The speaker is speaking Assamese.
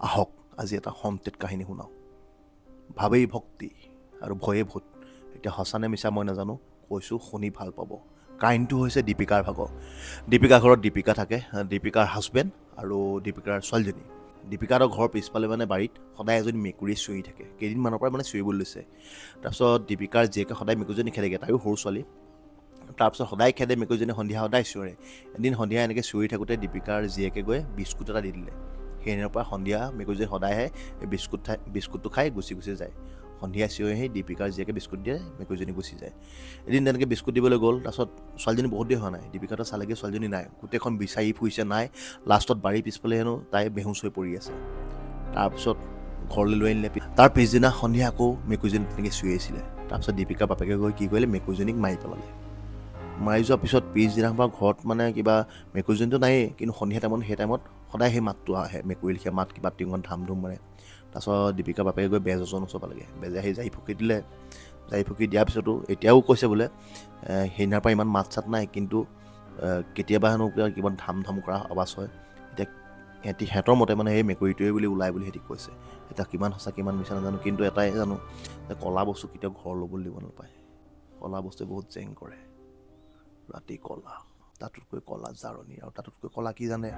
আহক আজি এটা হণ্টেড কাহিনী শুনাওঁ। ভাৱেই ভক্তি আৰু ভয়ে ভূত। এতিয়া সঁচানে মিছা মই নাজানো, কৈছোঁ শুনি ভাল পাব। কাহিনীটো হৈছে দীপিকাৰ ভাগৰ। দীপিকাৰ ঘৰত দীপিকা থাকে, দীপিকাৰ হাজবেণ্ড আৰু দীপিকাৰ ছোৱালীজনী। দীপিকাহঁতৰ ঘৰৰ পিছফালে মানে বাৰীত সদায় এজনী মেকুৰী চিঞৰি থাকে, কেইদিনমানৰ পৰা মানে চিঞৰিবলৈ লৈছে। তাৰপিছত দীপিকাৰ জীয়েকে সদায় মেকুৰীজনী খেদেগে, তাইও সৰু ছোৱালী। তাৰপিছত সদায় খেদে মেকুৰীজনী, সন্ধিয়া সদায় চিঞৰে। এদিন সন্ধিয়া এনেকৈ চিঞৰি থাকোঁতে দীপিকাৰ জীয়েকে গৈ বিস্কুট এটা দি দিলে। সেইদিনাৰ পৰা সন্ধিয়া মেকুৰীজনী সদায়হে বিস্কুটটো খাই গুচি যায়। সন্ধিয়া চিঞৰি আহি দীপিকাৰ জীয়েকে বিস্কুট দিয়ে, মেকুৰীজনী গুচি যায়। এদিন তেনেকৈ বিস্কুট দিবলৈ গ'ল, তাৰপিছত ছোৱালীজনী বহুত দেৰি হোৱা নাই। দীপিকাহঁতে চালেগৈ ছোৱালীজনী নাই, গোটেইখন বিচাৰি ফুৰিছে, নাই। লাষ্টত বাৰীৰ পিছফালে হেনো তাই বেহুচ হৈ পৰি আছে। তাৰপিছত ঘৰলৈ লৈ আনিলে। তাৰ পিছদিনা সন্ধিয়া আকৌ মেকুৰীজনী তেনেকৈ চিঞৰি আছিলে। তাৰপিছত দীপিকাৰ বাপেকে গৈ কি কৰিলে, মেকুৰীজনীক মাৰি পেলালে। মাৰি যোৱাৰ পিছত পিছদিনাৰ পৰা ঘৰত মানে কিবা মেকুৰীজনীটো নায়েই, কিন্তু সন্ধিয়া সেই টাইমত সদায় সেই মাতটো আহে, মেকুৰী লিখীয়া মাত, কিবা টিঙত ধাম ধুম মাৰে। তাৰপিছত দীপিকা বাপেকে গৈ বেজ এজনৰ ওচৰ পালেগৈ, বেজে আহি জাৰি ফুকি দিলে। জাৰি ফুকি দিয়াৰ পিছতো এতিয়াও কৈছে বোলে সেইদিনাৰ পৰা ইমান মাত চাত নাই, কিন্তু কেতিয়াবা হেনো কিবা ধাম ধাম কৰা আৱাজ হয়। এতিয়া সিহঁতৰ মতে মানে সেই মেকুৰীটোৱে বুলি ওলাই বুলি সিহঁতি কৈছে। এতিয়া কিমান সঁচা কিমান মিছা নাজানো, কিন্তু এটাই জানো যে ক'লা বস্তু কেতিয়াও ঘৰ ল'বলৈ দিব নাপায়। ক'লা বস্তুৱে বহুত জেং কৰে। ৰাতি ক'লা, তাতোতকৈ ক'লা জাৰণি, আৰু তাতোতকৈ ক'লা কি জানে?